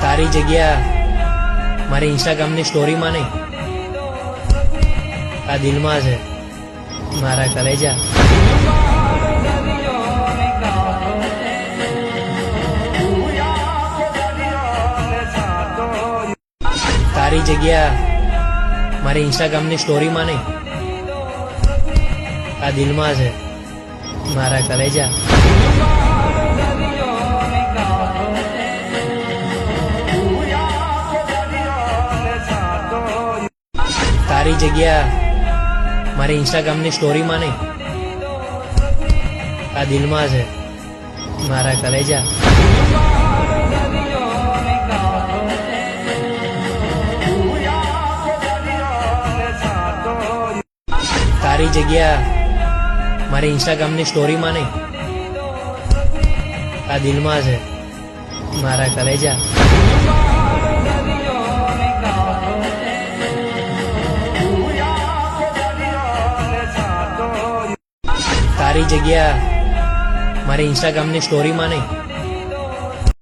તારી જગ્યા મારી ઇન્સ્ટાગ્રામની સ્ટોરીમાં નહીં, આ દિલમાં છે મારા કલેજા. તારી જગ્યા મારી ઇન્સ્ટાગ્રામની સ્ટોરીમાં નહીં, આ દિલમાં છે મારા કલેજા. તારી જગ્યા મારી ઇન્સ્ટાગ્રામની સ્ટોરીમાં નહીં, આ દિલમાં છે મારા કલેજા. તારી જગ્યા મારી ઇન્સ્ટાગ્રામની સ્ટોરીમાં નહીં, આ દિલમાં છે મારા કલેજા. તારી જગ્યા મારી ઇન્સ્ટાગ્રામની સ્ટોરીમાં નહીં,